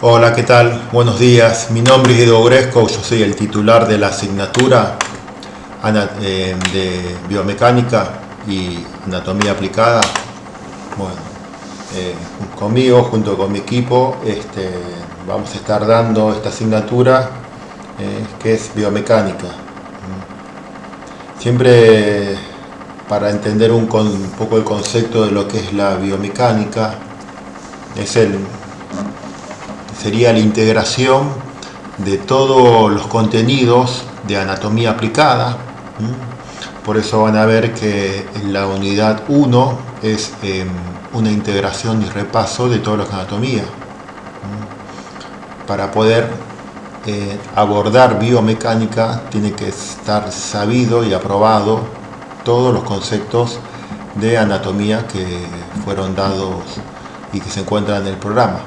Hola, ¿qué tal? Buenos días. Mi nombre es Edo Gresco, yo soy el titular de la asignatura de Biomecánica y Anatomía Aplicada. Bueno, conmigo, junto con mi equipo, vamos a estar dando esta asignatura que es Biomecánica. Siempre para entender un poco el concepto de lo que es la biomecánica, sería la integración de todos los contenidos de anatomía aplicada. Por eso van a ver que en la unidad 1 es una integración y repaso de toda la anatomía. Para poder abordar biomecánica tiene que estar sabido y aprobado todos los conceptos de anatomía que fueron dados y que se encuentran en el programa.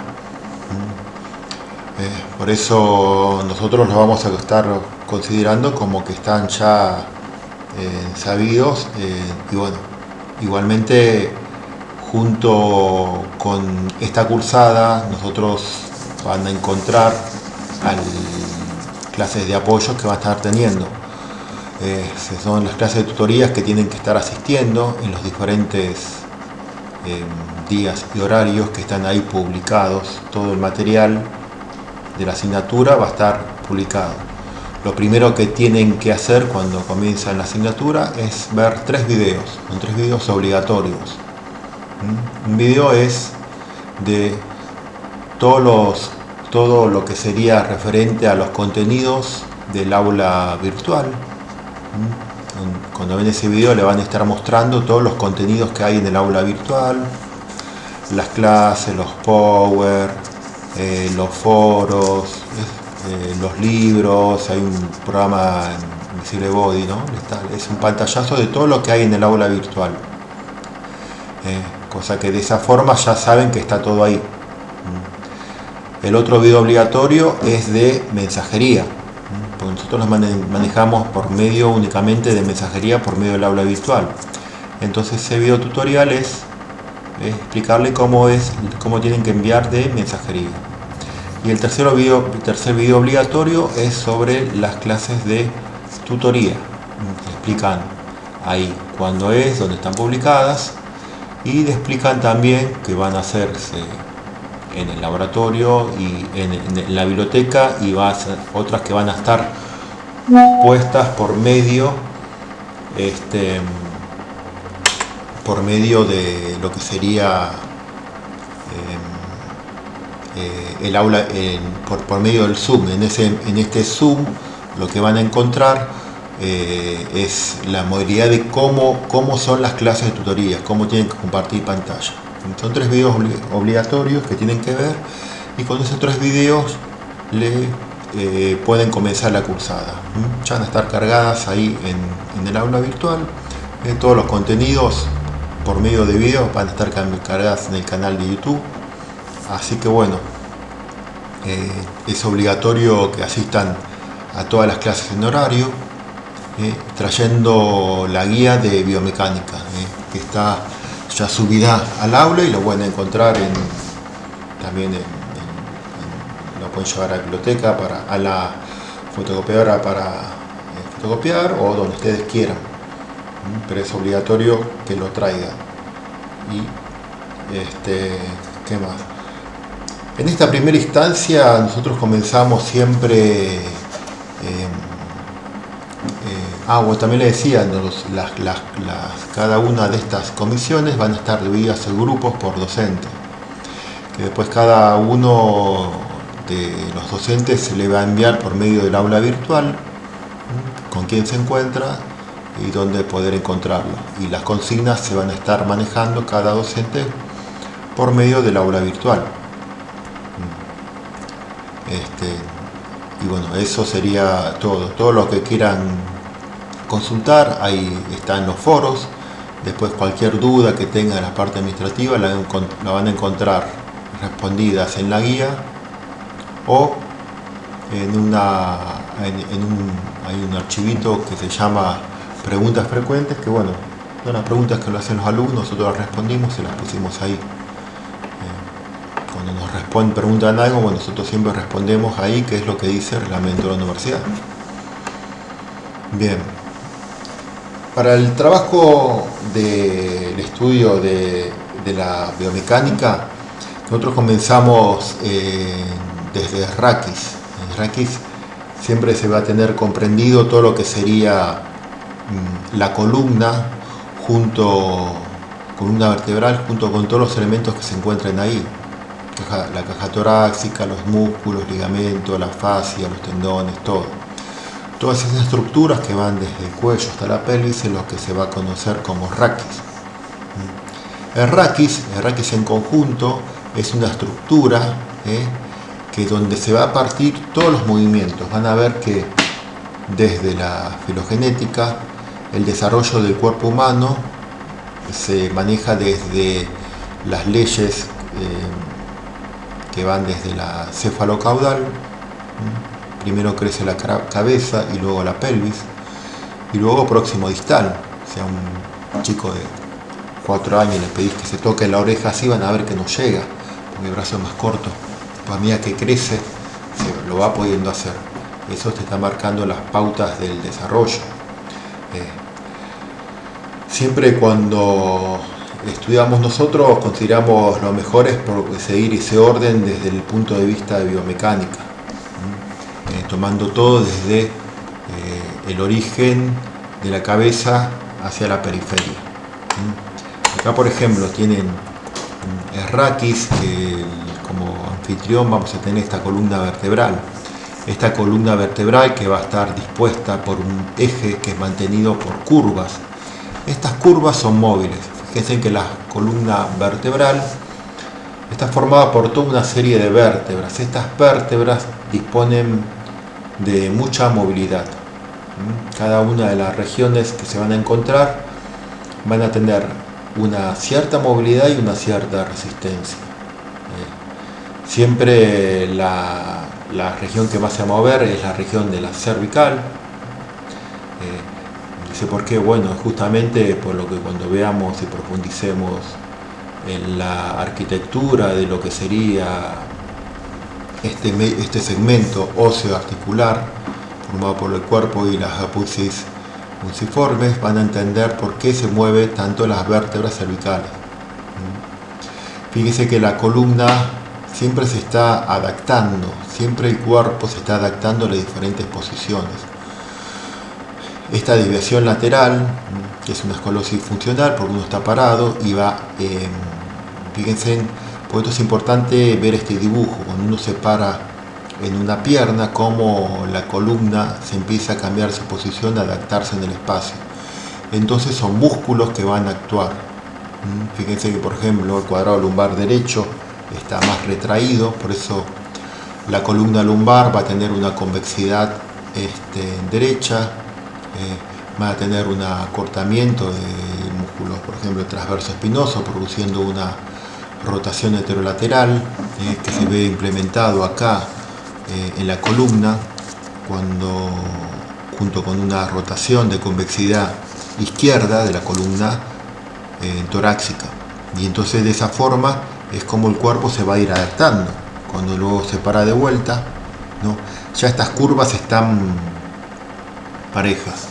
Por eso nosotros los vamos a estar considerando como que están ya sabidos, y bueno, igualmente junto con esta cursada nosotros van a encontrar clases de apoyo que van a estar teniendo. Son las clases de tutorías que tienen que estar asistiendo en los diferentes días y horarios que están ahí publicados. Todo el material de la asignatura va a estar publicado. Lo primero que tienen que hacer cuando comienzan la asignatura es ver 3 videos, son 3 videos obligatorios. Un video es de todo lo que sería referente a los contenidos del aula virtual. Cuando ven ese video le van a estar mostrando todos los contenidos que hay en el aula virtual, las clases, los power, los foros, los libros. Hay un programa Invisible Body, ¿no? Es un pantallazo de todo lo que hay en el aula virtual, cosa que de esa forma ya saben que está todo ahí. El otro video obligatorio es de mensajería, porque nosotros nos manejamos por medio únicamente de mensajería por medio del aula virtual. Entonces ese video tutorial es explicarle cómo tienen que enviar de mensajería. Y el tercer video obligatorio es sobre las clases de tutoría. Explican ahí cuándo es, dónde están publicadas, y le explican también que van a hacerse en el laboratorio y en la biblioteca, y otras que van a estar puestas por medio de lo que sería el aula por medio del Zoom. En este Zoom lo que van a encontrar es la modalidad de cómo son las clases de tutoría, cómo tienen que compartir pantalla. Son 3 videos obligatorios que tienen que ver, y con esos 3 videos pueden comenzar la cursada. Ya van a estar cargadas ahí en el aula virtual. Todos los contenidos por medio de videos van a estar cargadas en el canal de YouTube. Así que bueno, es obligatorio que asistan a todas las clases en horario, trayendo la guía de biomecánica, que está ya subida al aula, y lo pueden encontrar también lo pueden llevar a la biblioteca, a la fotocopiadora para fotocopiar, o donde ustedes quieran, pero es obligatorio que lo traigan. Y ¿qué más? En esta primera instancia nosotros comenzamos siempre, también le decía, cada una de estas comisiones van a estar divididas en grupos por docente, que después cada uno de los docentes se le va a enviar por medio del aula virtual con quién se encuentra y dónde poder encontrarlo, y las consignas se van a estar manejando cada docente por medio del aula virtual. Y bueno, eso sería todo lo que quieran consultar. Ahí están los foros. Después cualquier duda que tengan en la parte administrativa la van a encontrar respondidas en la guía, o hay un archivito que se llama preguntas frecuentes, que bueno, son las preguntas que lo hacen los alumnos, nosotros las respondimos y las pusimos ahí. Cuando nos preguntan algo, bueno, nosotros siempre respondemos ahí qué es lo que dice el reglamento de la universidad. Bien. Para el trabajo del estudio de la biomecánica, nosotros comenzamos desde RACIS. En RACIS siempre se va a tener comprendido todo lo que sería la columna vertebral junto con todos los elementos que se encuentran ahí. La caja torácica, los músculos, ligamentos, la fascia, los tendones, todo. Todas esas estructuras que van desde el cuello hasta la pelvis es lo que se va a conocer como RACIS. El RACIS en conjunto es una estructura que donde se va a partir todos los movimientos. Van a ver que desde la filogenética, el desarrollo del cuerpo humano se maneja desde las leyes que van desde la cefalocaudal. Primero crece la cabeza y luego la pelvis, y luego próximo distal. O sea, un chico de 4 años le pedís que se toque la oreja así, van a ver que no llega, porque el brazo es más corto. Pues a medida que crece, se lo va pudiendo hacer. Eso te está marcando las pautas del desarrollo. Siempre cuando estudiamos nosotros, consideramos lo mejor es seguir ese orden desde el punto de vista de biomecánica. Tomando todo desde el origen de la cabeza hacia la periferia. Acá, por ejemplo, tienen RACIS, que como anfitrión vamos a tener esta columna vertebral. Esta columna vertebral que va a estar dispuesta por un eje que es mantenido por curvas. Estas curvas son móviles. Fíjense que la columna vertebral está formada por toda una serie de vértebras. Estas vértebras disponen de mucha movilidad. Cada una de las regiones que se van a encontrar van a tener una cierta movilidad y una cierta resistencia. Siempre la región que más se va a mover es la región de la cervical. Dice por qué, bueno, justamente por lo que cuando veamos y profundicemos en la arquitectura de lo que sería este segmento óseo articular formado por el cuerpo y las apófisis fusiformes, van a entender por qué se mueve tanto las vértebras cervicales. Fíjese que la columna siempre se está adaptando, siempre el cuerpo se está adaptando a las diferentes posiciones. Esta desviación lateral, que es una esclerosis funcional, porque uno está parado y va, fíjense, por esto es importante ver este dibujo. Cuando uno se para en una pierna, cómo la columna se empieza a cambiar su posición, a adaptarse en el espacio. Entonces son músculos que van a actuar. Fíjense que, por ejemplo, el cuadrado lumbar derecho está más retraído, por eso la columna lumbar va a tener una convexidad derecha, va a tener un acortamiento de músculos, por ejemplo, transverso espinoso, produciendo una rotación heterolateral que se ve implementado acá en la columna, cuando junto con una rotación de convexidad izquierda de la columna torácica. Y entonces de esa forma es como el cuerpo se va a ir adaptando. Cuando luego se para de vuelta, ¿no? Ya estas curvas están parejas.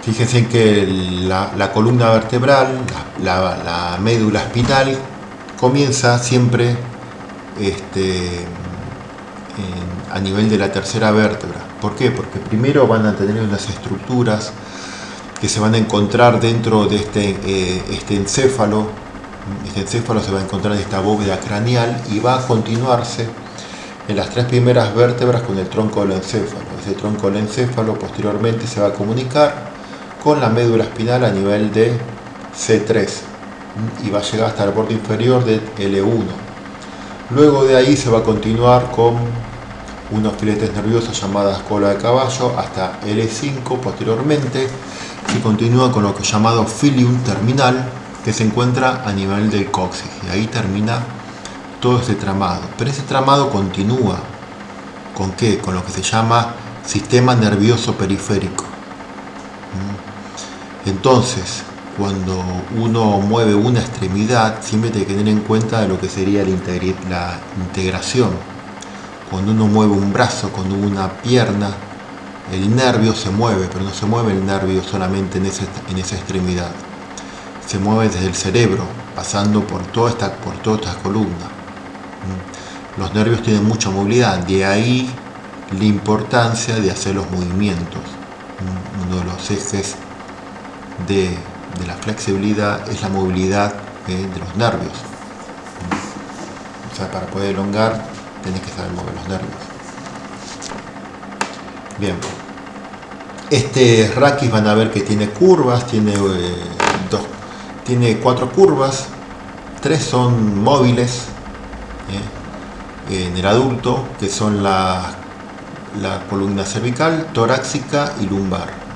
Fíjense que la columna vertebral, la médula espinal, comienza siempre a nivel de la tercera vértebra. ¿Por qué? Porque primero van a tener unas estructuras que se van a encontrar dentro de este encéfalo. Este encéfalo se va a encontrar en esta bóveda craneal y va a continuarse en las 3 primeras vértebras con el tronco del encéfalo. Ese tronco del encéfalo posteriormente se va a comunicar con la médula espinal a nivel de C3 y va a llegar hasta el borde inferior de L1. Luego de ahí se va a continuar con unos filetes nerviosos llamadas cola de caballo hasta L5. Posteriormente se continúa con lo que es llamado filium terminal, que se encuentra a nivel del coxis, y ahí termina todo este tramado. Pero ese tramado continúa ¿con qué? Con lo que se llama sistema nervioso periférico. Entonces, cuando uno mueve una extremidad, siempre tiene que tener en cuenta lo que sería la integración. Cuando uno mueve un brazo, cuando una pierna, el nervio se mueve, pero no se mueve el nervio solamente en esa extremidad. Se mueve desde el cerebro, pasando por toda esta columna. Los nervios tienen mucha movilidad, de ahí la importancia de hacer los movimientos. Uno de los ejes de la flexibilidad es la movilidad de los nervios. O sea, para poder elongar tenés que saber mover los nervios. Bien, este raquis van a ver que tiene curvas, tiene 4 curvas, 3 son móviles en el adulto, que son la columna cervical, torácica y lumbar.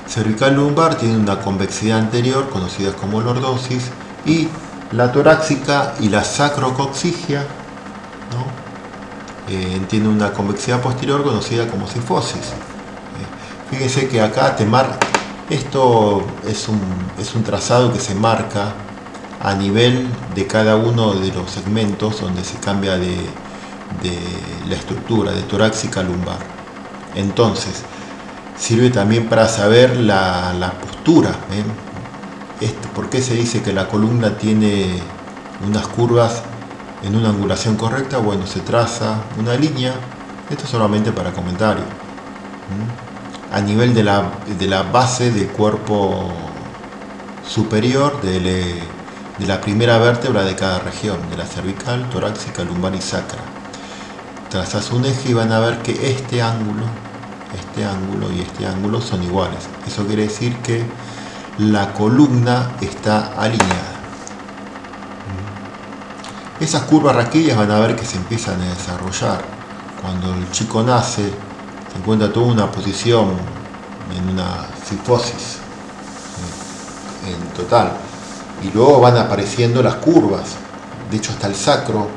Cervical y lumbar tienen una convexidad anterior, conocida como lordosis, y la torácica y la sacrocoxigia, ¿no? Tiene una convexidad posterior, conocida como sifosis. Fíjense que acá esto es un trazado que se marca a nivel de cada uno de los segmentos donde se cambia de la estructura de torácica a lumbar. Entonces, sirve también para saber la postura. ¿Por qué se dice que la columna tiene unas curvas en una angulación correcta? Bueno, se traza una línea, esto solamente para comentario, a nivel de la base del cuerpo superior de la primera vértebra de cada región, de la cervical, torácica, lumbar y sacra. Trazas un eje y van a ver que este ángulo y este ángulo son iguales. Eso quiere decir que la columna está alineada. Esas curvas raquídeas van a ver que se empiezan a desarrollar. Cuando el chico nace, se encuentra toda una posición en una sifosis en total. Y luego van apareciendo las curvas. De hecho, hasta el sacro,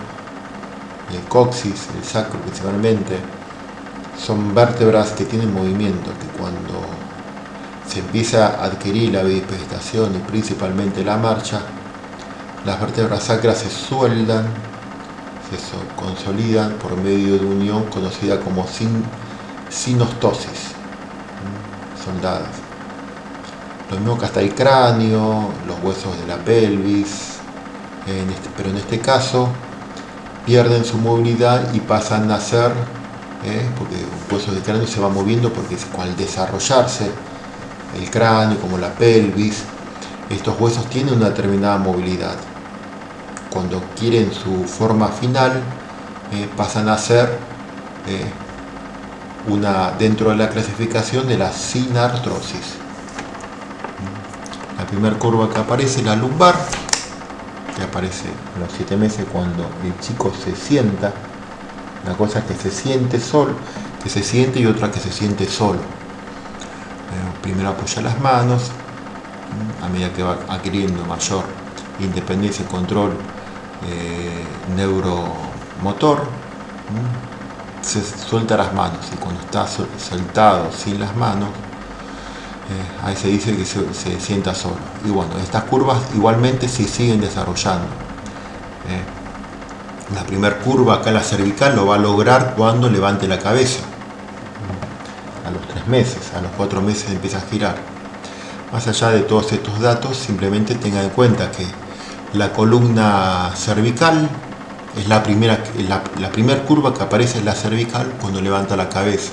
el coxis, el sacro principalmente, son vértebras que tienen movimiento, que cuando se empieza a adquirir la bipedestación y principalmente la marcha, las vértebras sacras se sueldan, se consolidan por medio de unión conocida como sinostosis, soldadas. Lo mismo que hasta el cráneo, los huesos de la pelvis, pero en este caso pierden su movilidad y pasan a ser, porque un hueso del cráneo se va moviendo porque al desarrollarse el cráneo como la pelvis, estos huesos tienen una determinada movilidad. Cuando adquieren su forma final, pasan a ser dentro de la clasificación de la sinartrosis. La primera curva que aparece es la lumbar, que aparece a los 7 meses cuando el chico se sienta. Una cosa es que se siente solo, que se siente, y otra que se siente solo. Primero apoya las manos, a medida que va adquiriendo mayor independencia y control neuromotor, se suelta las manos, y cuando está soltado sin las manos, ahí se dice que se sienta solo. Y bueno, estas curvas igualmente se siguen desarrollando. La primera curva acá, la cervical, lo va a lograr cuando levante la cabeza. A los 3 meses, a los 4 meses empieza a girar. Más allá de todos estos datos, simplemente tengan en cuenta que la columna cervical es la primera curva que aparece en la cervical cuando levanta la cabeza.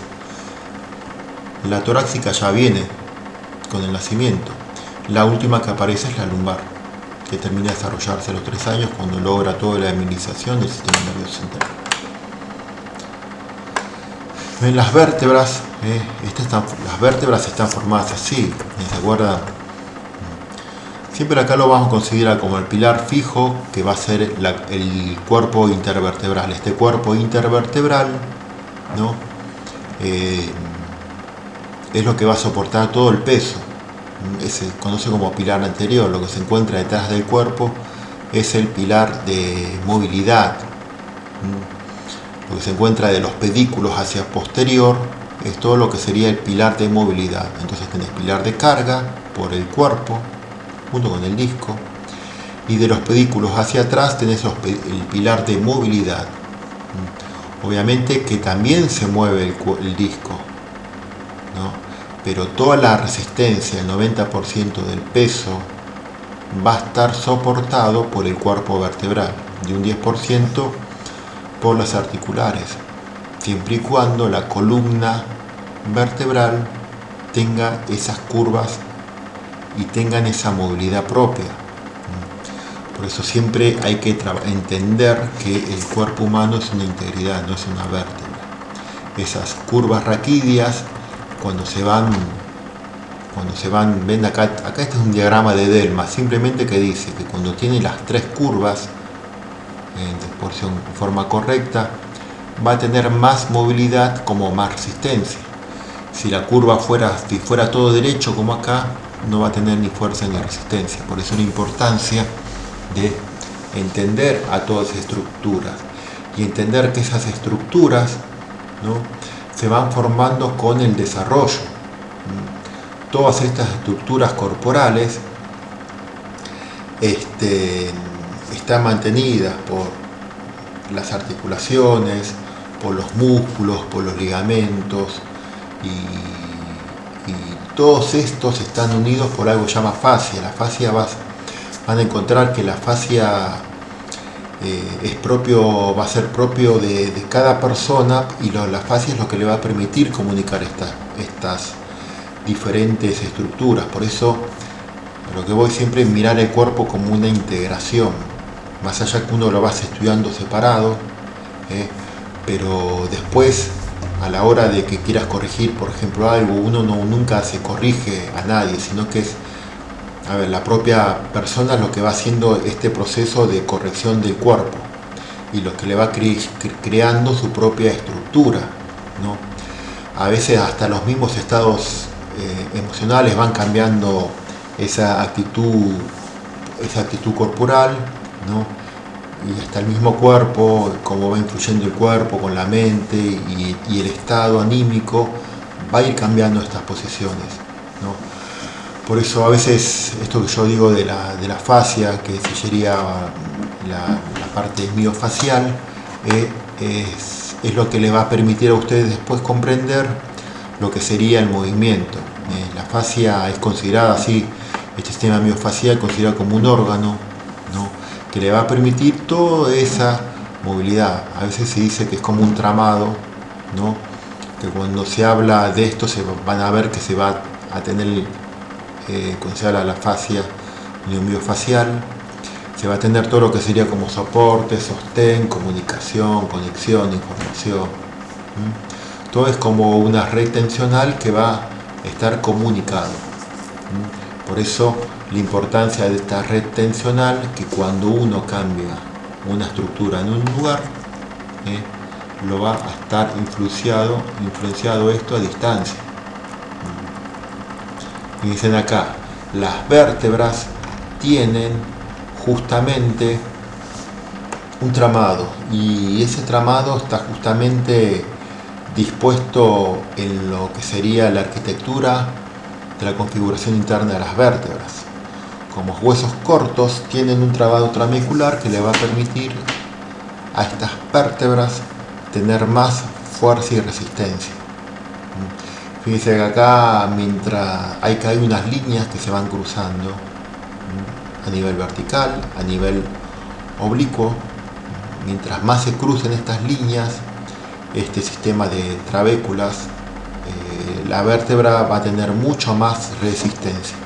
La torácica ya viene con el nacimiento. La última que aparece es la lumbar, que termina de desarrollarse a los 3 años cuando logra toda la emibilización del sistema nervioso central. Las vértebras, las vértebras están formadas así, ¿se acuerdan? Siempre acá lo vamos a considerar como el pilar fijo, que va a ser el cuerpo intervertebral. Este cuerpo intervertebral, ¿no? Es lo que va a soportar todo el peso. Se conoce como pilar anterior. Lo que se encuentra detrás del cuerpo es el pilar de movilidad. Lo que se encuentra de los pedículos hacia posterior es todo lo que sería el pilar de movilidad. Entonces tenés pilar de carga por el cuerpo, junto con el disco, y de los pedículos hacia atrás tenés el pilar de movilidad. Obviamente que también se mueve el disco, ¿no? Pero toda la resistencia, el 90% del peso, va a estar soportado por el cuerpo vertebral y un 10% por las articulares, siempre y cuando la columna vertebral tenga esas curvas y tengan esa movilidad propia. Por eso siempre hay que entender que el cuerpo humano es una integridad, no es una vértebra. Esas curvas raquídeas, cuando se van, ven acá este es un diagrama de Delma, simplemente que dice que cuando tiene las tres curvas en forma correcta, va a tener más movilidad como más resistencia. Si la curva si fuera todo derecho como acá, no va a tener ni fuerza ni resistencia. Por eso la importancia de entender a todas las estructuras y entender que esas estructuras, ¿no?, se van formando con el desarrollo. Todas estas estructuras corporales están mantenidas por las articulaciones, por los músculos, por los ligamentos, y todos estos están unidos por algo que se llama fascia. La fascia van a encontrar que la fascia va a ser propio de cada persona, y la fascia es lo que le va a permitir comunicar estas diferentes estructuras. Por eso lo que voy siempre es mirar el cuerpo como una integración, más allá que uno lo vas estudiando separado, pero después a la hora de que quieras corregir, por ejemplo, algo, uno nunca se corrige a nadie, sino que es la propia persona lo que va haciendo este proceso de corrección del cuerpo y lo que le va creando su propia estructura, ¿no? A veces hasta los mismos estados emocionales van cambiando esa actitud corporal, ¿no? Y hasta el mismo cuerpo, cómo va influyendo el cuerpo con la mente y el estado anímico, va a ir cambiando estas posiciones, ¿no? Por eso a veces esto que yo digo de la fascia, que sería la parte miofacial, es lo que le va a permitir a ustedes después comprender lo que sería el movimiento. La fascia es considerada así, este sistema miofacial es considerado como un órgano, ¿no?, que le va a permitir toda esa movilidad. A veces se dice que es como un tramado, ¿no?, que cuando se habla de esto van a ver que se va a tener, cuando se habla de la fascia miofacial, se va a tener todo lo que sería como soporte, sostén, comunicación, conexión, información. Todo es como una red tensional que va a estar comunicado. Por eso la importancia de esta red tensional, que cuando uno cambia una estructura en un lugar, lo va a estar influenciado esto a distancia. Y dicen acá, las vértebras tienen justamente un tramado, y ese tramado está justamente dispuesto en lo que sería la arquitectura de la configuración interna de las vértebras. Como huesos cortos tienen un tramado tramicular que le va a permitir a estas vértebras tener más fuerza y resistencia. Fíjense que acá, mientras hay unas líneas que se van cruzando a nivel vertical, a nivel oblicuo, mientras más se crucen estas líneas, este sistema de trabéculas, la vértebra va a tener mucho más resistencia.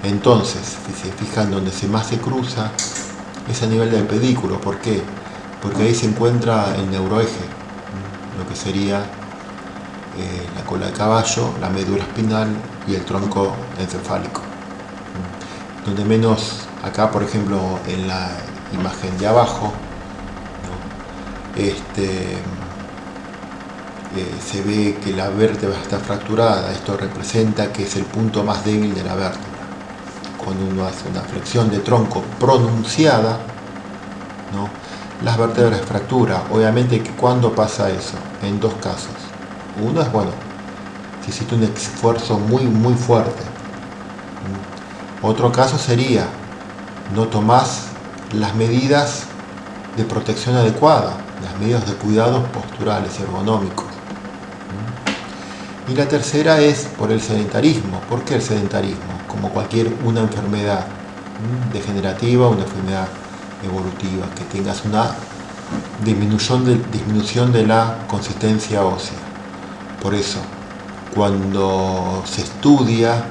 Entonces, si se fijan, donde más se cruza es a nivel del pedículo. ¿Por qué? Porque ahí se encuentra el neuroeje, lo que sería la cola de caballo, la médula espinal y el tronco encefálico. Donde menos, acá por ejemplo en la imagen de abajo, ¿no?, se ve que la vértebra está fracturada. Esto representa que es el punto más débil de la vértebra. Cuando uno hace una flexión de tronco pronunciada, ¿no?, las vértebras fractura. Obviamente que cuando pasa eso, en dos casos. Uno es, si existe un esfuerzo muy fuerte, Otro caso sería, no tomás las medidas de protección adecuada, las medidas de cuidados posturales y ergonómicos. Y la tercera es por el sedentarismo. ¿Por qué el sedentarismo? Como una enfermedad degenerativa, una enfermedad evolutiva, que tengas una disminución de la consistencia ósea. Por eso, cuando se estudia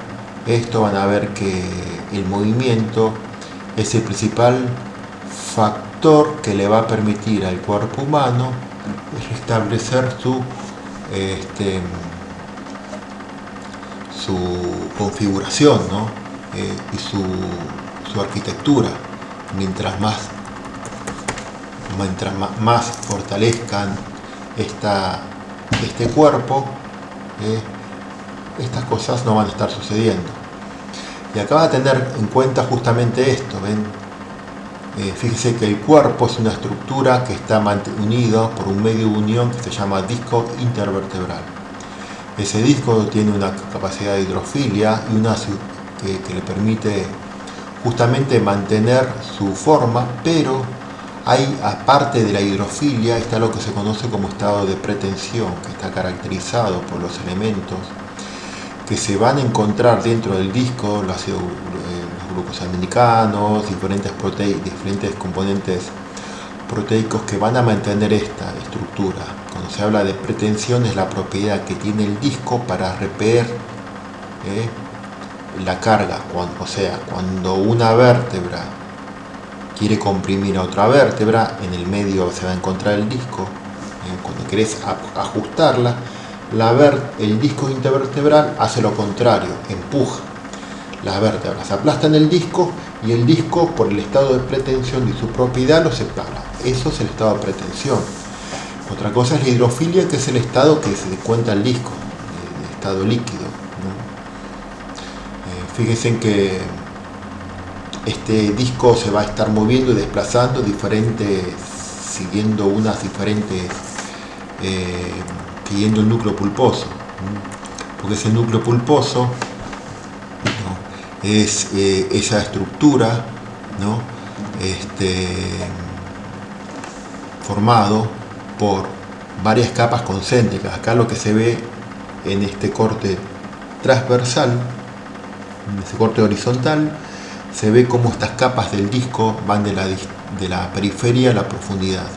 esto, van a ver que el movimiento es el principal factor que le va a permitir al cuerpo humano restablecer su configuración, ¿no? Y su arquitectura. Mientras más fortalezcan este cuerpo, estas cosas no van a estar sucediendo. Y acá va a tener en cuenta justamente esto, ¿ven? Fíjese que el cuerpo es una estructura que está unido por un medio de unión que se llama disco intervertebral. Ese disco tiene una capacidad de hidrofilia y que le permite justamente mantener su forma, pero hay, aparte de la hidrofilia, está lo que se conoce como estado de pretensión, que está caracterizado por los elementos que se van a encontrar dentro del disco, los glucosaminicanos, diferentes componentes proteicos que van a mantener esta estructura. Cuando se habla de pretensión, es la propiedad que tiene el disco para repeler la carga. Cuando una vértebra quiere comprimir a otra vértebra, en el medio se va a encontrar el disco. Cuando querés ajustarla, el disco intervertebral hace lo contrario, empuja. Las vértebras aplastan el disco y el disco, por el estado de pretensión y su propiedad, lo separa. Eso es el estado de pretensión. Otra cosa es la hidrofilia, que es el estado que se cuenta el disco, el estado líquido, ¿no? Fíjense en que este disco se va a estar moviendo y desplazando siguiendo el núcleo pulposo, porque ese núcleo pulposo, ¿no? Es esa estructura, ¿no? Formado por varias capas concéntricas. Acá lo que se ve en este corte transversal, en este corte horizontal, se ve cómo estas capas del disco van de la periferia a la profundidad.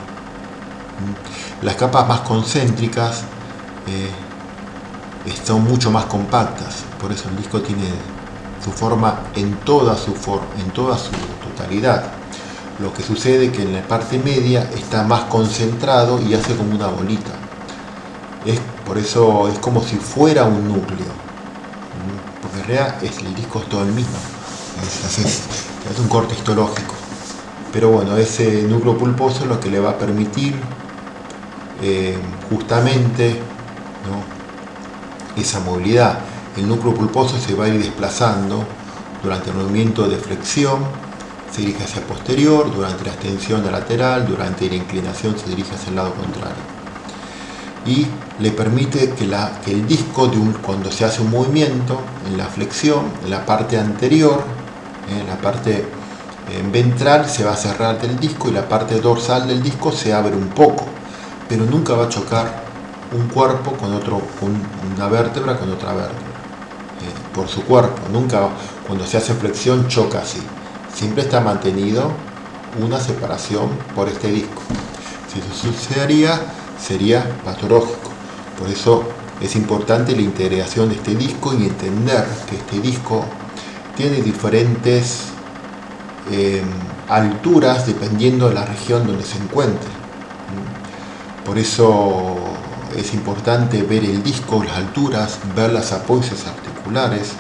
Las capas más concéntricas son mucho más compactas, por eso el disco tiene su forma en toda su totalidad. Lo que sucede es que en la parte media está más concentrado y hace como una bolita. Por eso es como si fuera un núcleo, porque en realidad el disco es todo el mismo. Es un corte histológico. Pero bueno, ese núcleo pulposo es lo que le va a permitir justamente, ¿no?, esa movilidad. El núcleo pulposo se va a ir desplazando durante el movimiento de flexión, se dirige hacia posterior, durante la extensión a lateral, durante la inclinación se dirige hacia el lado contrario. Y le permite que el disco, cuando se hace un movimiento, en la flexión, en la parte anterior, en la parte ventral se va a cerrar del disco y la parte dorsal del disco se abre un poco, pero nunca va a chocar un cuerpo con una vértebra con otra vértebra, por su cuerpo. Nunca, cuando se hace flexión, choca así. Siempre está mantenido una separación por este disco. Si eso sucedería, sería patológico. Por eso es importante la integración de este disco y entender que este disco tiene diferentes alturas dependiendo de la región donde se encuentre. Por eso es importante ver el disco, las alturas, ver las apoxias articulares.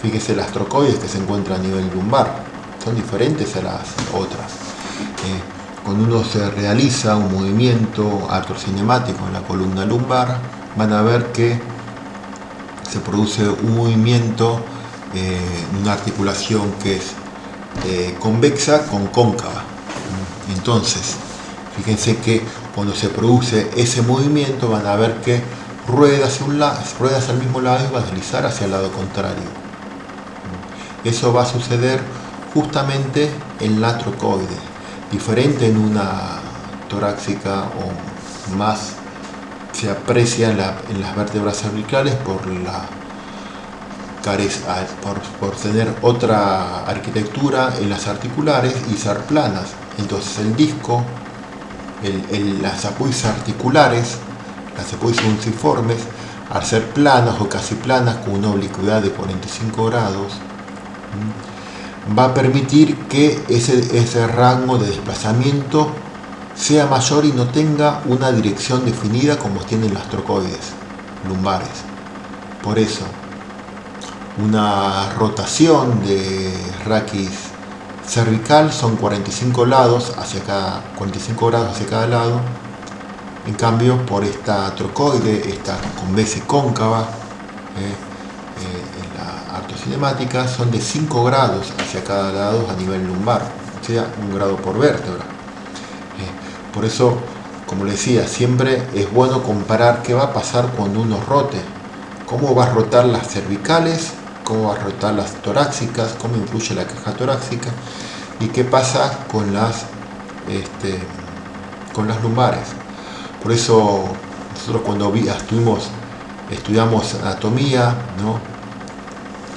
Fíjese las trocoides que se encuentran a nivel lumbar, son diferentes a las otras. Cuando uno se realiza un movimiento artrocinemático en la columna lumbar, van a ver que se produce un movimiento, una articulación que es convexa con cóncava. Entonces, fíjense que cuando se produce ese movimiento van a ver que rueda hacia un lado, rueda hacia el mismo lado y va a deslizar hacia el lado contrario. Eso va a suceder justamente en la trocoide, diferente en una torácica o más se aprecia en las vértebras cervicales por tener otra arquitectura en las articulares y ser planas. Entonces el disco, las apóisis articulares, las apóisis unciformes, al ser planas o casi planas con una oblicuidad de 45 grados, va a permitir que ese rango de desplazamiento sea mayor y no tenga una dirección definida como tienen las trocoides lumbares. Por eso, una rotación de raquis cervical son 45 grados hacia cada lado. En cambio, por esta trocoide, esta convexa cóncava, en la artocinemática, son de 5 grados hacia cada lado a nivel lumbar, o sea, 1 grado por vértebra. Por eso, como les decía, siempre es bueno comparar qué va a pasar cuando uno rote, cómo va a rotar las cervicales, cómo va a rotar las torácicas, cómo influye la caja torácica y qué pasa con las lumbares. Por eso nosotros cuando estudiamos anatomía, ¿no?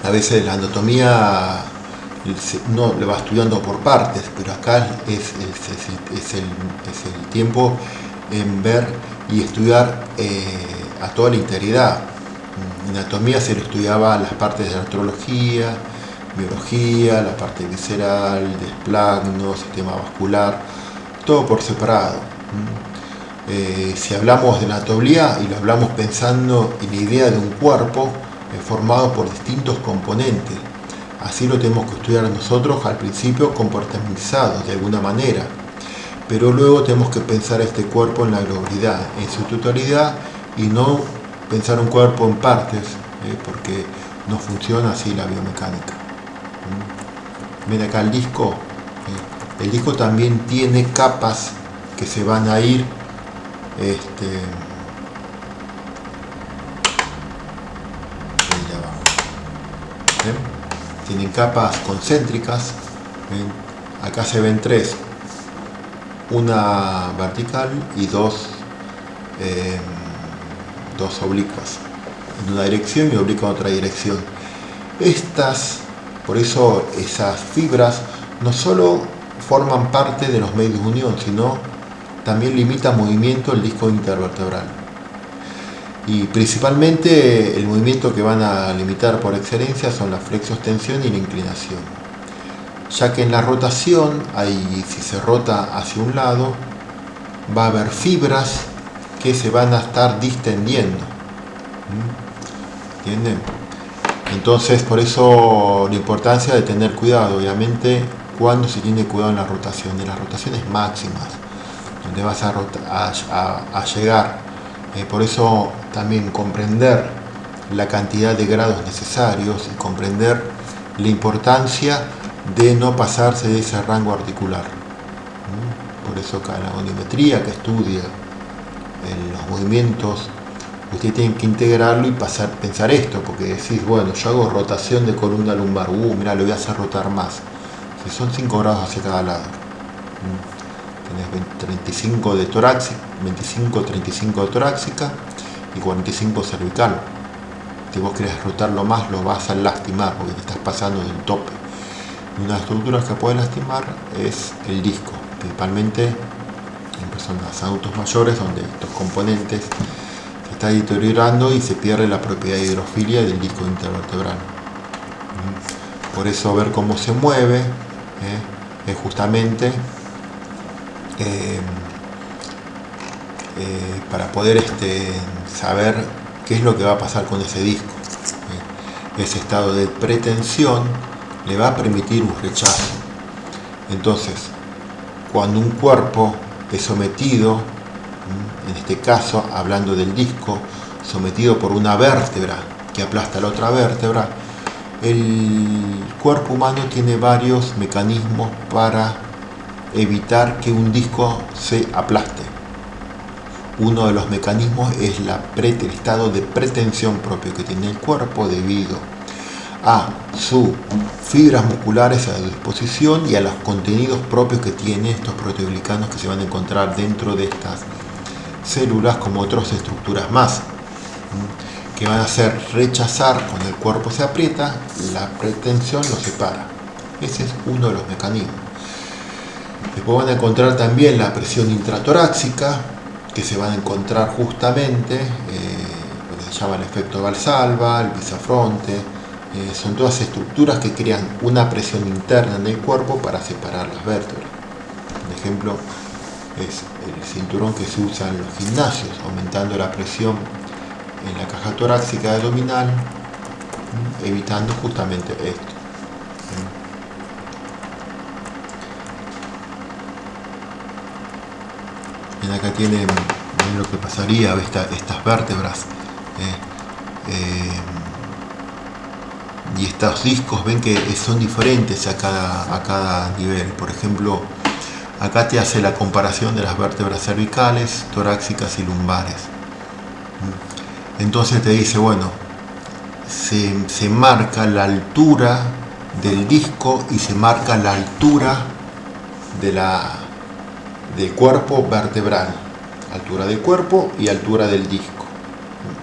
A veces la anatomía no le va estudiando por partes, pero acá es el tiempo en ver y estudiar a toda la integridad. En anatomía se lo estudiaba las partes de artrología, biología, la parte visceral, desplagno, sistema vascular, todo por separado. Si hablamos de anatomía y lo hablamos pensando en la idea de un cuerpo formado por distintos componentes, así lo tenemos que estudiar nosotros al principio comportamentalizado de alguna manera, pero luego tenemos que pensar este cuerpo en la globalidad, en su totalidad, y no pensar un cuerpo en partes, porque no funciona así la biomecánica. Ven acá el disco también tiene capas que se van a ir tienen capas concéntricas. Acá se ven 3, una vertical y dos oblicuas en una dirección y oblicua en otra dirección. Por eso esas fibras no solo forman parte de los medios de unión, sino también limitan movimiento del disco intervertebral. Y principalmente el movimiento que van a limitar por excelencia son la flexo-extensión y la inclinación, ya que en la rotación, si se rota hacia un lado, va a haber fibras que se van a estar distendiendo. ¿Entienden? Entonces, por eso la importancia de tener cuidado, obviamente, cuando se tiene cuidado en las rotaciones máximas, donde vas a llegar. Por eso también comprender la cantidad de grados necesarios y comprender la importancia de no pasarse de ese rango articular. Por eso acá la goniometría que estudia los movimientos, usted tiene que integrarlo y pensar esto, porque decís, bueno, yo hago rotación de columna lumbar, mira, lo voy a hacer rotar más. Si son 5 grados hacia cada lado. Tenés 35 de torácica, 35 de torácica y 45 cervical. Si vos querés rotarlo más, lo vas a lastimar porque te estás pasando del tope. Y una de las estructuras que puede lastimar es el disco, principalmente en personas adultos mayores, donde estos componentes se están deteriorando y se pierde la propiedad de hidrofilia del disco intervertebral. Por eso ver cómo se mueve es justamente para poder saber qué es lo que va a pasar con ese disco. Ese estado de pretensión le va a permitir un rechazo. Entonces, cuando un cuerpo es sometido, en este caso hablando del disco, sometido por una vértebra que aplasta la otra vértebra, el cuerpo humano tiene varios mecanismos para evitar que un disco se aplaste. Uno de los mecanismos es el estado de pretensión propio que tiene el cuerpo debido a sus fibras musculares a su disposición y a los contenidos propios que tienen estos proteoglicanos que se van a encontrar dentro de estas células como otras estructuras más, que van a hacer rechazar cuando el cuerpo se aprieta, la pretensión lo separa. Ese es uno de los mecanismos. Después van a encontrar también la presión intratorácica, que se van a encontrar justamente lo que se llama el efecto Valsalva, el bisafronte. Son todas estructuras que crean una presión interna en el cuerpo para separar las vértebras. Por ejemplo, es el cinturón que se usa en los gimnasios, aumentando la presión en la caja torácica abdominal, evitando justamente esto. Y acá tienen lo que pasaría, estas vértebras y estos discos, ven que son diferentes a cada nivel. Por ejemplo, acá te hace la comparación de las vértebras cervicales, torácicas y lumbares. Entonces te dice, bueno, se marca la altura del disco y se marca la altura del cuerpo vertebral, altura del cuerpo y altura del disco.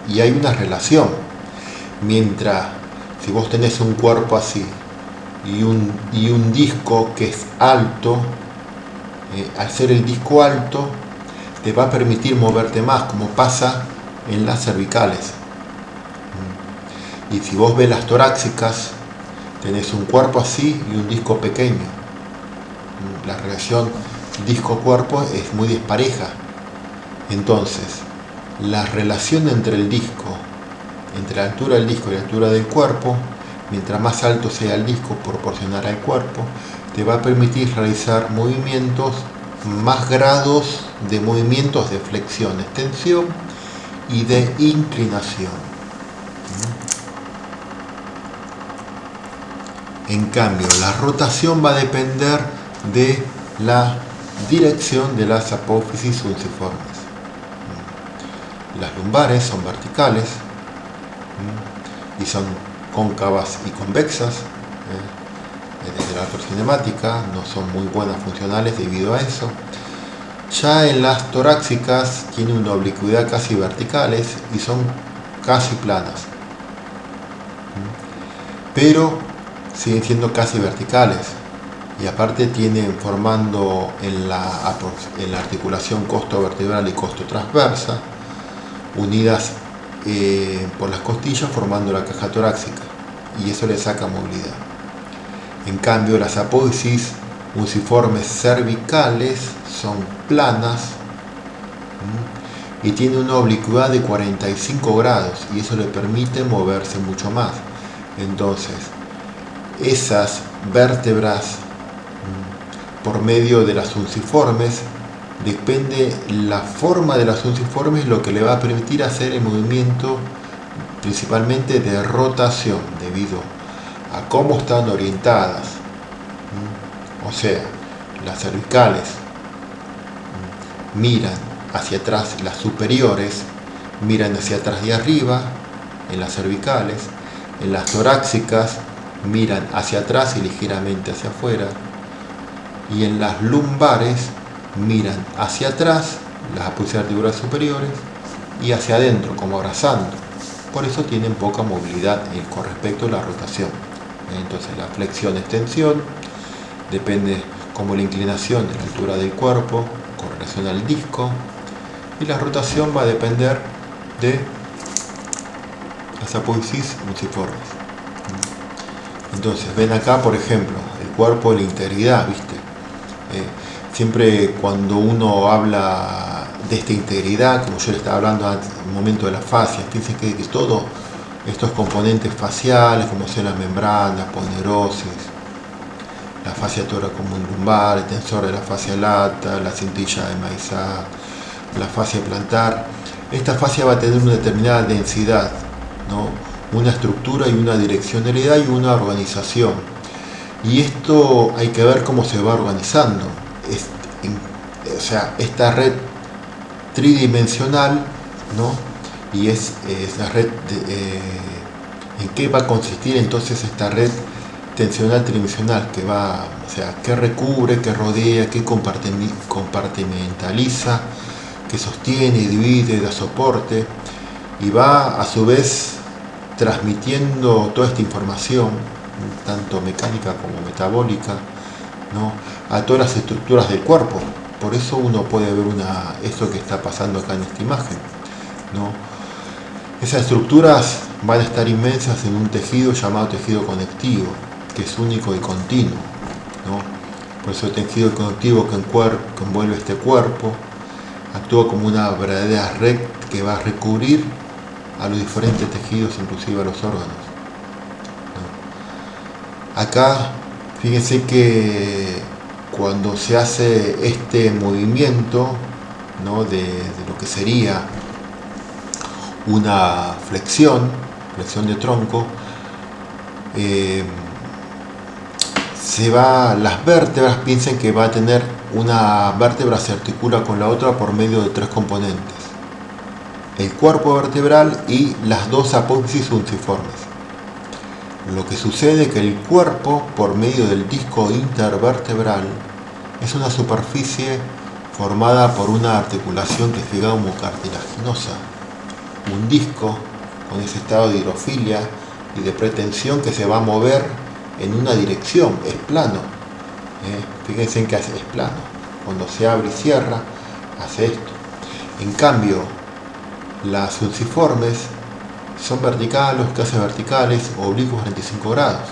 Y hay una relación. Mientras, si vos tenés un cuerpo así y un disco que es alto, al ser el disco alto, te va a permitir moverte más, como pasa en las cervicales. Y si vos ves las torácicas, tenés un cuerpo así y un disco pequeño. La relación disco-cuerpo es muy dispareja. Entonces, la relación entre el disco, entre la altura del disco y la altura del cuerpo, mientras más alto sea el disco proporcional al cuerpo, te va a permitir realizar movimientos, más grados de movimientos de flexión, extensión y de inclinación. En cambio, la rotación va a depender de la dirección de las apófisis unciformes. Las lumbares son verticales y son cóncavas y convexas. Desde la ortocinemática no son muy buenas funcionales debido a eso. Ya en las torácicas tienen una oblicuidad casi verticales y son casi planas, pero siguen siendo casi verticales, y aparte tienen formando en la articulación costo-vertebral y costo-transversa, unidas por las costillas formando la caja torácica, y eso le saca movilidad. En cambio, las apófisis unciformes cervicales son planas y tienen una oblicuidad de 45 grados, y eso le permite moverse mucho más. Entonces, esas vértebras, por medio de las unciformes, depende la forma de las unciformes lo que le va a permitir hacer el movimiento principalmente de rotación, debido a cómo están orientadas. O sea, las cervicales miran hacia atrás, las superiores miran hacia atrás y arriba en las cervicales, en las torácicas miran hacia atrás y ligeramente hacia afuera, y en las lumbares miran hacia atrás, las apófisis articulares superiores, y hacia adentro, como abrazando. Por eso tienen poca movilidad con respecto a la rotación. Entonces, la flexión, extensión, depende como la inclinación de la altura del cuerpo con relación al disco, y la rotación va a depender de las apófisis unciformes. Entonces, ven acá, por ejemplo, el cuerpo de la integridad, ¿viste? Siempre cuando uno habla de esta integridad, como yo le estaba hablando antes, en el momento de la fascia, fíjense que todos estos componentes faciales, como son las membranas, ponerosis, la fascia tóraco-lumbar, el tensor de la fascia lata, la cintilla de Maillard, la fascia plantar, esta fascia va a tener una determinada densidad, ¿no? Una estructura y una direccionalidad y una organización. Y esto hay que ver cómo se va organizando. O sea, esta red tridimensional, ¿no? Y es la red ¿En qué va a consistir entonces esta red tensional tridimensional? ¿Qué recubre, qué rodea, qué compartimentaliza, qué sostiene, divide, da soporte, y va a su vez transmitiendo toda esta información, tanto mecánica como metabólica, ¿no?, a todas las estructuras del cuerpo. Por eso uno puede ver esto que está pasando acá en esta imagen, ¿no? Esas estructuras van a estar inmensas en un tejido llamado tejido conectivo, que es único y continuo, ¿no? Por eso el tejido conectivo que envuelve este cuerpo actúa como una verdadera red que va a recubrir a los diferentes tejidos, inclusive a los órganos, ¿no? Acá, fíjense que cuando se hace este movimiento, ¿no?, de lo que sería una flexión de tronco, las vértebras, piensen que va a tener una vértebra, se articula con la otra por medio de 3 componentes: el cuerpo vertebral y las 2 apófisis fusiformes. Lo que sucede es que el cuerpo, por medio del disco intervertebral, es una superficie formada por una articulación que es ligamocartilaginosa, un disco con ese estado de hidrofilia y de pretensión que se va a mover en una dirección, es plano. Fíjense en que es plano, cuando se abre y cierra hace esto. En cambio, las fusiformes son verticales, casi verticales, oblicuos 45 grados.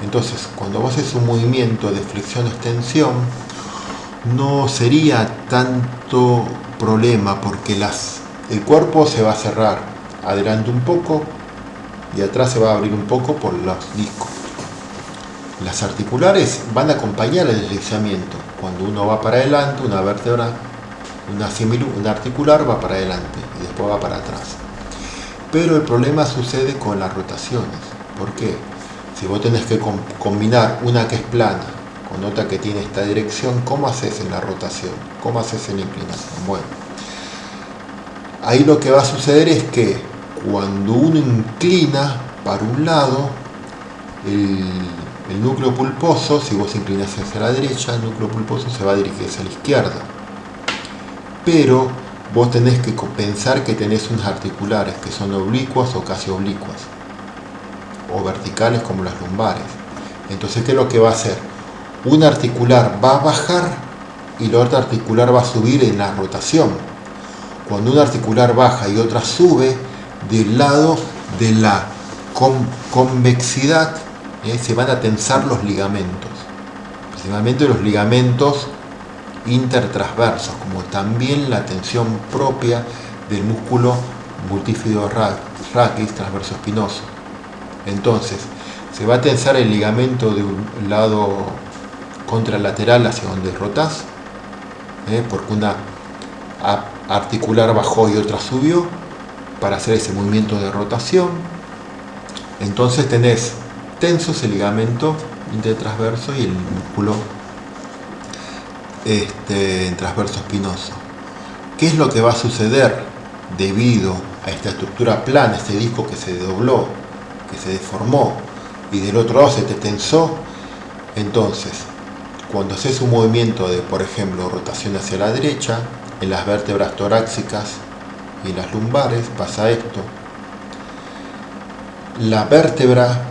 Entonces, cuando vos haces un movimiento de flexión-extensión, no sería tanto problema, porque el cuerpo se va a cerrar adelante un poco y atrás se va a abrir un poco por los discos. Las articulares van a acompañar el deslizamiento. Cuando uno va para adelante, una vértebra, una articular va para adelante y después va para atrás. Pero el problema sucede con las rotaciones. ¿Por qué? Si vos tenés que combinar una que es plana con otra que tiene esta dirección, ¿cómo haces en la rotación? ¿Cómo haces en la inclinación? Bueno, ahí lo que va a suceder es que cuando uno inclina para un lado, el núcleo pulposo, si vos inclinás hacia la derecha, el núcleo pulposo se va a dirigir hacia la izquierda. Pero vos tenés que pensar que tenés unas articulares que son oblicuas o casi oblicuas, o verticales como las lumbares. Entonces, ¿qué es lo que va a hacer? Una articular va a bajar y la otra articular va a subir en la rotación. Cuando una articular baja y otra sube, del lado de la convexidad, se van a tensar los ligamentos, principalmente los ligamentos intertransversos, como también la tensión propia del músculo multífido raquis transverso espinoso. Entonces, se va a tensar el ligamento de un lado contralateral hacia donde rotás, porque una articular bajó y otra subió para hacer ese movimiento de rotación. Entonces tenés tensos el ligamento intertransverso y el músculo transverso espinoso. ¿Qué es lo que va a suceder debido a esta estructura plana, este disco que se dobló, que se deformó y del otro lado se te tensó? Entonces, cuando haces un movimiento de, por ejemplo, rotación hacia la derecha, en las vértebras torácicas y las lumbares pasa esto. La vértebra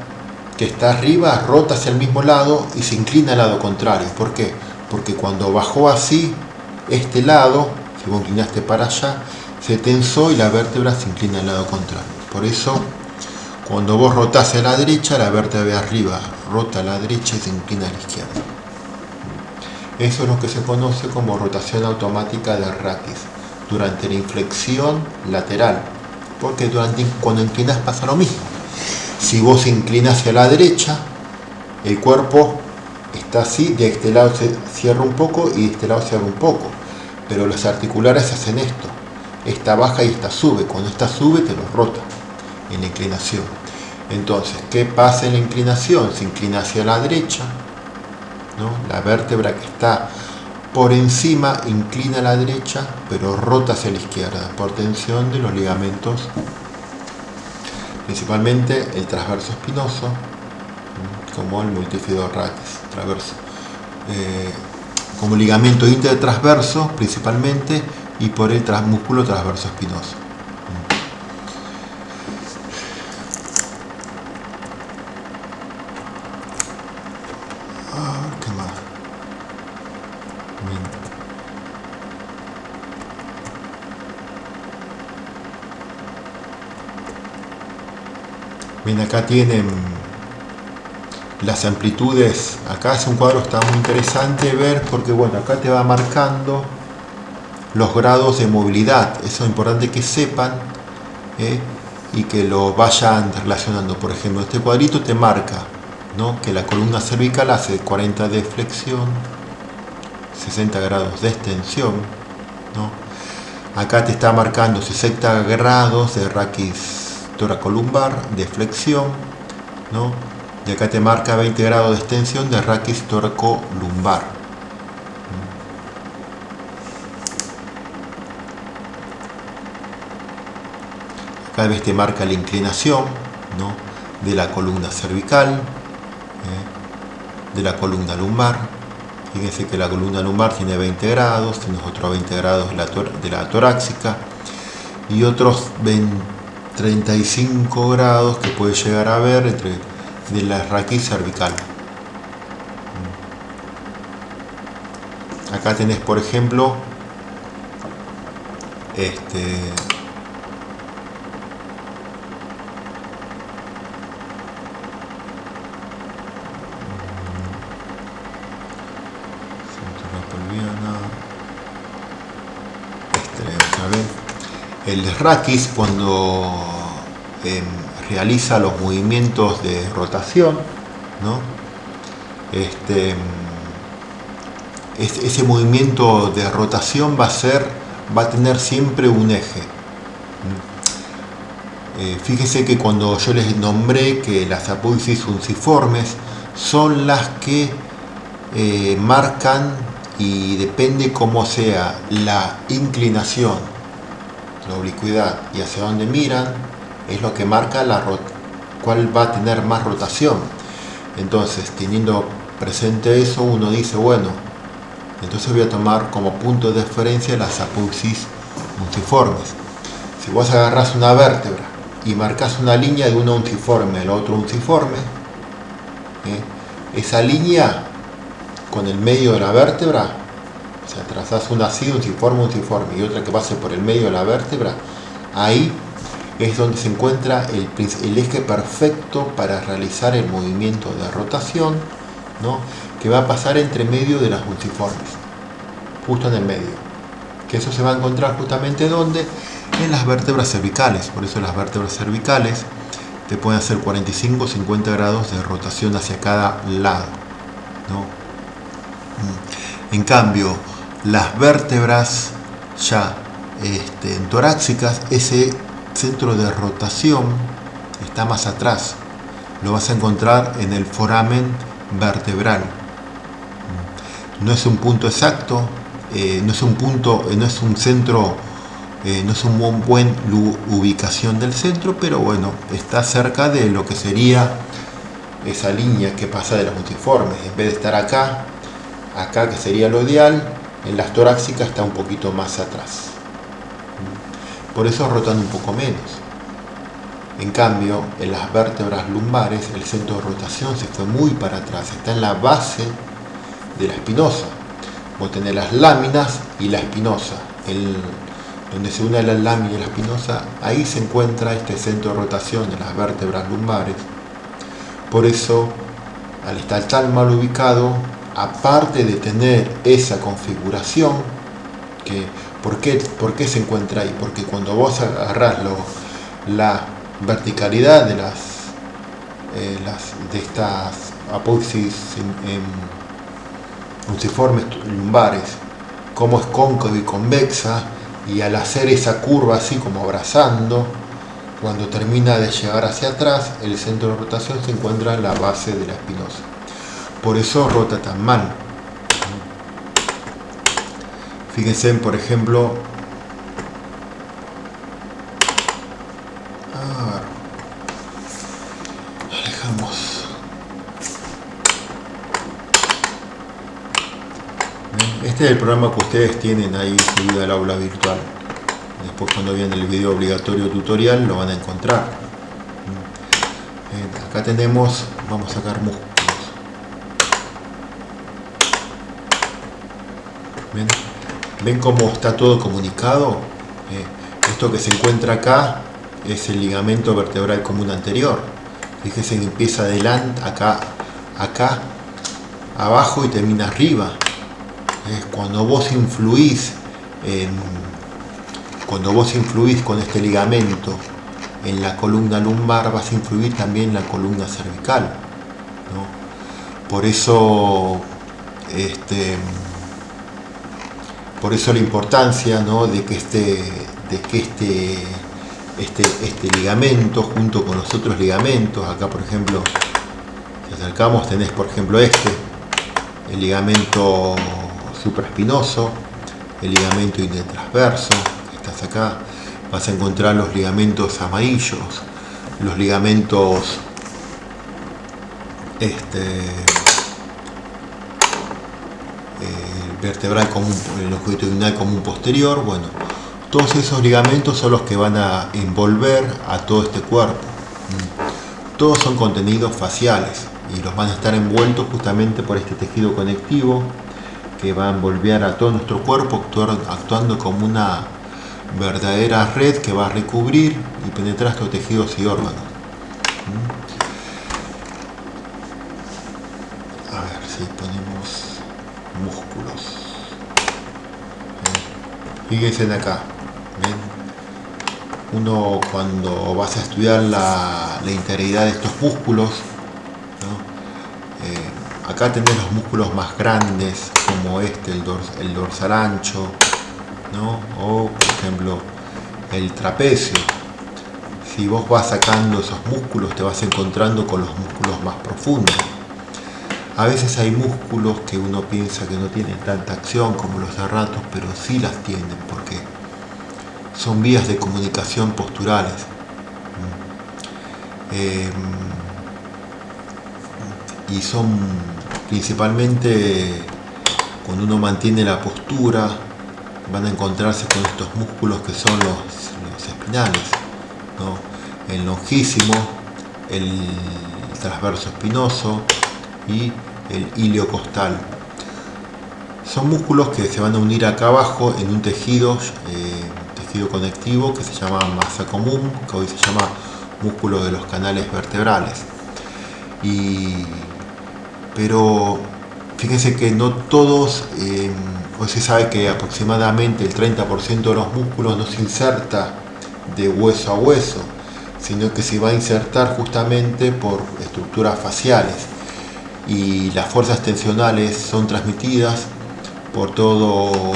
que está arriba rota hacia el mismo lado y se inclina al lado contrario. ¿Por qué? Porque cuando bajó así, este lado, si vos inclinaste para allá, se tensó y la vértebra se inclina al lado contrario. Por eso, cuando vos rotás a la derecha, la vértebra de arriba rota a la derecha y se inclina a la izquierda. Eso es lo que se conoce como rotación automática de raquis durante la inflexión lateral, porque cuando inclinas pasa lo mismo. Si vos inclinas hacia la derecha, el cuerpo está así, de este lado se cierra un poco y de este lado se abre un poco, pero los articulares hacen esto, esta baja y esta sube. Cuando esta sube te los rota en la inclinación. Entonces, ¿qué pasa en la inclinación? Se inclina hacia la derecha, ¿no? La vértebra que está por encima inclina a la derecha, pero rota hacia la izquierda por tensión de los ligamentos principalmente el transverso espinoso, como el multífido raquis transverso, como ligamento intertransverso principalmente, y por el músculo transverso espinoso. ¿Qué más? Bien, acá tienen las amplitudes. Acá es un cuadro que está muy interesante ver, porque bueno, acá te va marcando los grados de movilidad. Eso es importante que sepan y que lo vayan relacionando. Por ejemplo, este cuadrito te marca, ¿no?, que la columna cervical hace 40 de flexión, 60 grados de extensión, ¿no? Acá te está marcando 60 grados de raquis toracolumbar de flexión, ¿no? Y acá te marca 20 grados de extensión de raquis toracolumbar. Cada vez te marca la inclinación, ¿no?, de la columna cervical, de la columna lumbar. Fíjense que la columna lumbar tiene 20 grados, tienes otros 20 grados de la torácica y otros 35 grados que puede llegar a ver de la raquis cervical. Acá tenés, por ejemplo, el raquis, cuando realiza los movimientos de rotación, ¿no?, ese movimiento de rotación va a tener siempre un eje. Fíjese que cuando yo les nombré que las apófisis unciformes son las que marcan, y depende cómo sea la inclinación, la oblicuidad y hacia dónde miran, es lo que marca cuál va a tener más rotación. Entonces, teniendo presente eso, uno dice, bueno, entonces voy a tomar como punto de referencia las apófisis unciformes. Si vos agarrás una vértebra y marcas una línea de una unciforme a la otra unciforme, esa línea con el medio de la vértebra, o sea, trazás una así, unciforme y otra que pase por el medio de la vértebra, ahí es donde se encuentra el eje perfecto para realizar el movimiento de rotación, ¿no?, que va a pasar entre medio de las unciformes, justo en el medio, que eso se va a encontrar justamente ¿dónde? En las vértebras cervicales. Por eso las vértebras cervicales te pueden hacer 45 o 50 grados de rotación hacia cada lado, ¿no? En cambio, las vértebras ya torácicas, ese centro de rotación está más atrás. Lo vas a encontrar en el foramen vertebral. No es un punto exacto, no es un centro, no es una buena ubicación del centro, pero bueno, está cerca de lo que sería esa línea que pasa de los unciformes. En vez de estar acá que sería lo ideal, en las torácicas está un poquito más atrás. Por eso rotan un poco menos. En cambio, en las vértebras lumbares el centro de rotación se fue muy para atrás, está en la base de la espinosa. Vos tenés las láminas y la espinosa. Donde se une la lámina y la espinosa, ahí se encuentra este centro de rotación de las vértebras lumbares. Por eso, al estar tan mal ubicado, aparte de tener esa configuración, ¿por qué se encuentra ahí? Porque cuando vos agarrás la verticalidad de estas apófisis unciformes lumbares, como es cóncava y convexa, y al hacer esa curva así como abrazando, cuando termina de llegar hacia atrás, el centro de rotación se encuentra en la base de la espinosa. Por eso rota tan mal. Fíjense, por ejemplo, Este es el programa que ustedes tienen ahí subido al aula virtual. Después cuando vean el video obligatorio tutorial lo van a encontrar. Acá tenemos, vamos a sacar músculos. ¿Ven cómo está todo comunicado? Esto que se encuentra acá es el ligamento vertebral común anterior. Fíjense que empieza adelante, acá abajo y termina arriba. Cuando vos influís con este ligamento en la columna lumbar, vas a influir también en la columna cervical, ¿no? Por eso la importancia, ¿no?, de que este ligamento junto con los otros ligamentos, acá por ejemplo, si acercamos, tenés por ejemplo el ligamento supraespinoso, el ligamento intertransverso, estás acá, vas a encontrar los ligamentos amarillos, los ligamentos vertebral común, longitudinal común posterior. Bueno, todos esos ligamentos son los que van a envolver a todo este cuerpo. Todos son contenidos faciales y los van a estar envueltos justamente por este tejido conectivo que va a envolver a todo nuestro cuerpo, actuando como una verdadera red que va a recubrir y penetrar estos tejidos y órganos. A ver si ponemos músculos. Fíjense acá. ¿Ven? Uno cuando vas a estudiar la integridad de estos músculos, ¿no? Acá tenés los músculos más grandes, como el dorsal ancho, ¿no? O por ejemplo el trapecio. Si vos vas sacando esos músculos, te vas encontrando con los músculos más profundos. A veces hay músculos que uno piensa que no tienen tanta acción como los serratos, pero sí las tienen, porque son vías de comunicación posturales. Y son principalmente, cuando uno mantiene la postura, van a encontrarse con estos músculos que son los espinales, ¿no? El longísimo, el transverso espinoso y el iliocostal. Son músculos que se van a unir acá abajo en un tejido conectivo que se llama masa común, que hoy se llama músculo de los canales vertebrales. Pero fíjense que no todos, hoy se sabe que aproximadamente el 30% de los músculos no se inserta de hueso a hueso, sino que se va a insertar justamente por estructuras faciales, y las fuerzas tensionales son transmitidas por todo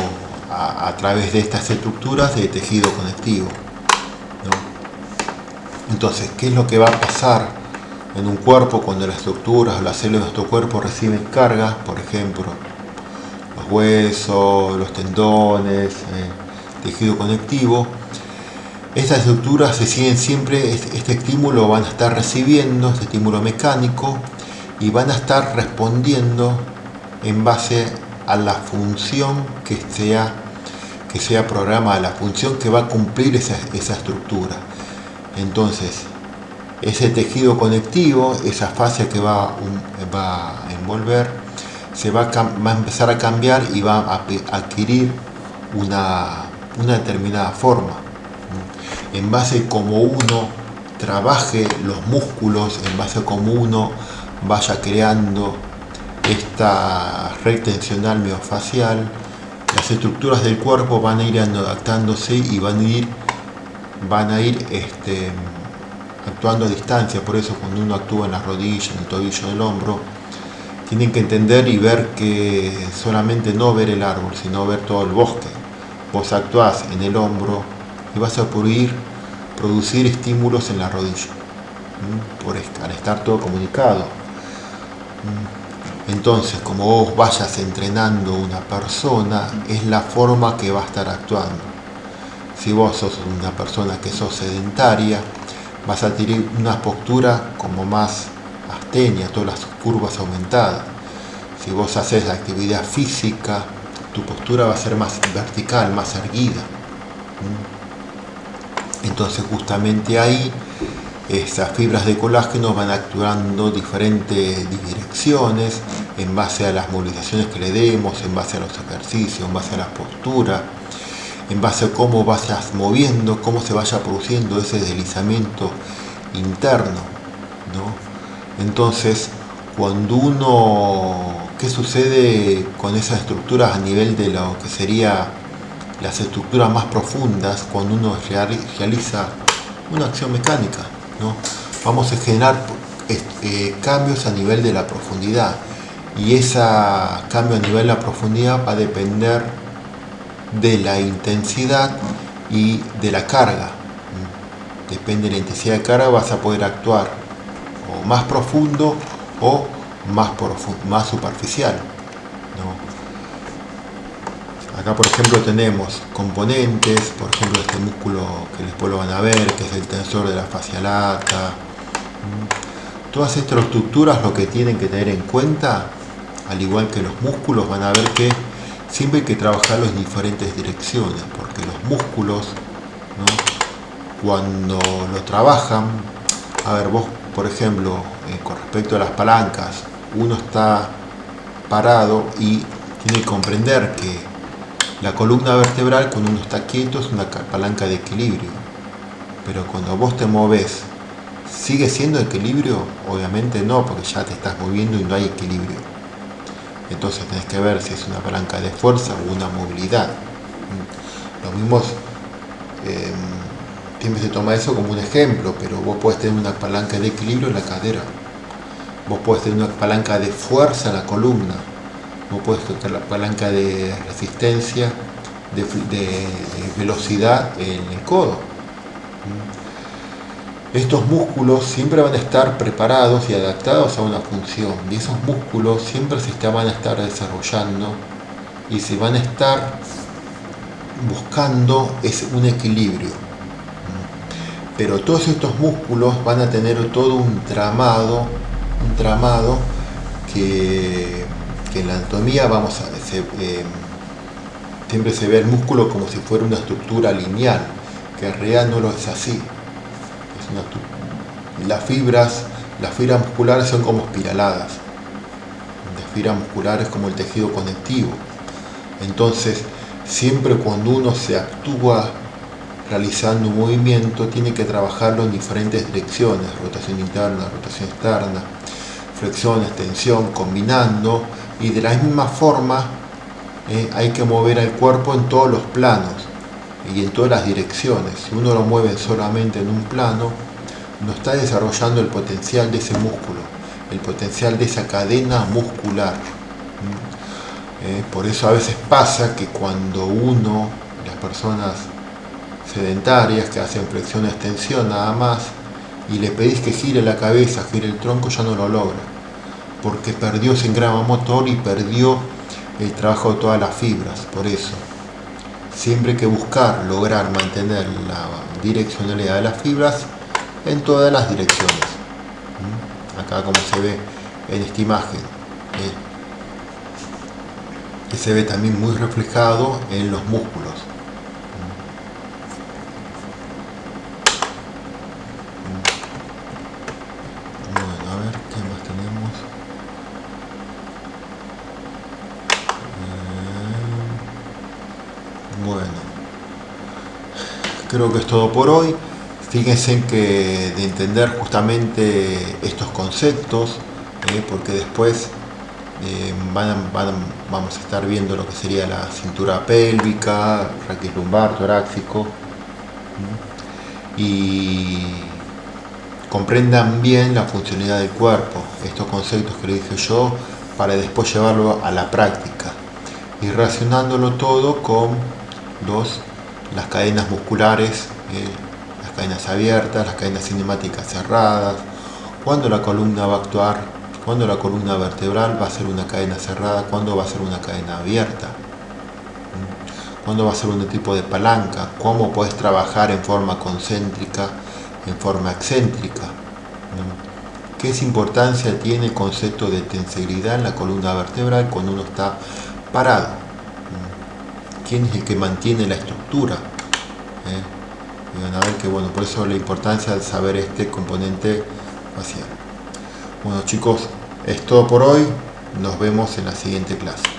a través de estas estructuras de tejido conectivo, ¿no? Entonces, ¿qué es lo que va a pasar en un cuerpo cuando las estructuras o las células de nuestro cuerpo reciben cargas? Por ejemplo, los huesos, los tendones, tejido conectivo. Estas estructuras se siguen siempre, este estímulo van a estar recibiendo, este estímulo mecánico, y van a estar respondiendo en base a la función que sea programada, la función que va a cumplir esa estructura. Entonces, ese tejido conectivo, esa fascia que va a envolver, va a empezar a cambiar y va a adquirir una determinada forma. En base a cómo uno trabaje los músculos, en base a cómo uno vaya creando esta red tensional miofacial, las estructuras del cuerpo van a ir adaptándose y van a ir actuando a distancia. Por eso cuando uno actúa en la rodilla, en el tobillo, en el hombro, tienen que entender y ver que solamente no ver el árbol, sino ver todo el bosque. Vos actuás en el hombro y vas a poder producir estímulos en la rodilla, al estar todo comunicado. Entonces, como vos vayas entrenando una persona, es la forma que va a estar actuando. Si vos sos una persona que sos sedentaria, vas a tener una postura como más astenia, todas las curvas aumentadas. Si vos haces actividad física, tu postura va a ser más vertical, más erguida. Entonces justamente ahí esas fibras de colágeno van actuando diferentes direcciones en base a las movilizaciones que le demos, en base a los ejercicios, en base a la postura, en base a cómo vayas moviendo, cómo se vaya produciendo ese deslizamiento interno, ¿no? Entonces, cuando ¿qué sucede con esas estructuras a nivel de lo que sería las estructuras más profundas cuando uno realiza una acción mecánica, ¿no? Vamos a generar cambios a nivel de la profundidad, y ese cambio a nivel de la profundidad va a depender de la intensidad y de la carga. Depende de la intensidad de carga, vas a poder actuar o más profundo o más superficial, ¿no? Acá, por ejemplo, tenemos componentes, por ejemplo, este músculo que después lo van a ver, que es el tensor de la fascia lata. Todas estas estructuras lo que tienen que tener en cuenta, al igual que los músculos, van a ver que siempre hay que trabajarlos en diferentes direcciones, porque los músculos, ¿no?, cuando lo trabajan, a ver, vos, por ejemplo, con respecto a las palancas, uno está parado y tiene que comprender que la columna vertebral, cuando uno está quieto, es una palanca de equilibrio, pero cuando vos te moves, ¿sigue siendo equilibrio? Obviamente no, porque ya te estás moviendo y no hay equilibrio. Entonces tenés que ver si es una palanca de fuerza o una movilidad. Lo mismo, siempre se toma eso como un ejemplo, pero vos podés tener una palanca de equilibrio en la cadera, vos podés tener una palanca de fuerza en la columna, vos podés tener la palanca de resistencia, de velocidad en el codo. Estos músculos siempre van a estar preparados y adaptados a una función, y esos músculos siempre van a estar desarrollando y se van a estar buscando un equilibrio. Pero todos estos músculos van a tener todo un tramado que en la anatomía siempre se ve el músculo como si fuera una estructura lineal, que en realidad no lo es así. Las fibras musculares son como espiraladas. Las fibras musculares como el tejido conectivo. Entonces, siempre cuando uno se actúa realizando un movimiento, tiene que trabajarlo en diferentes direcciones: rotación interna, rotación externa, flexión, extensión, combinando, y de la misma forma hay que mover al cuerpo en todos los planos y en todas las direcciones. Si uno lo mueve solamente en un plano, no está desarrollando el potencial de ese músculo, el potencial de esa cadena muscular. Por eso a veces pasa que cuando las personas sedentarias que hacen flexión extensión nada más, y le pedís que gire la cabeza, gire el tronco, ya no lo logra, porque perdió ese engrama motor y perdió el trabajo de todas las fibras. Por eso siempre hay que buscar lograr mantener la direccionalidad de las fibras en todas las direcciones. Acá, como se ve en esta imagen, que se ve también muy reflejado en los músculos. Bueno, a ver qué más tenemos. Bueno, creo que es todo por hoy. Fíjense que de entender justamente estos conceptos, porque después vamos a estar viendo lo que sería la cintura pélvica, raquis lumbar, torácico, y comprendan bien la funcionalidad del cuerpo, estos conceptos que les dije yo, para después llevarlo a la práctica y relacionándolo todo con las cadenas musculares, las cadenas abiertas, las cadenas cinemáticas cerradas, cuando la columna va a actuar, cuando la columna vertebral va a ser una cadena cerrada, cuando va a ser una cadena abierta, cuando va a ser un tipo de palanca, cómo puedes trabajar en forma concéntrica, en forma excéntrica, qué importancia tiene el concepto de tensibilidad en la columna vertebral cuando uno está parado. quién es el que mantiene la estructura. Y van a ver que, bueno, por eso la importancia de saber este componente facial. Bueno chicos, es todo por hoy, nos vemos en la siguiente clase.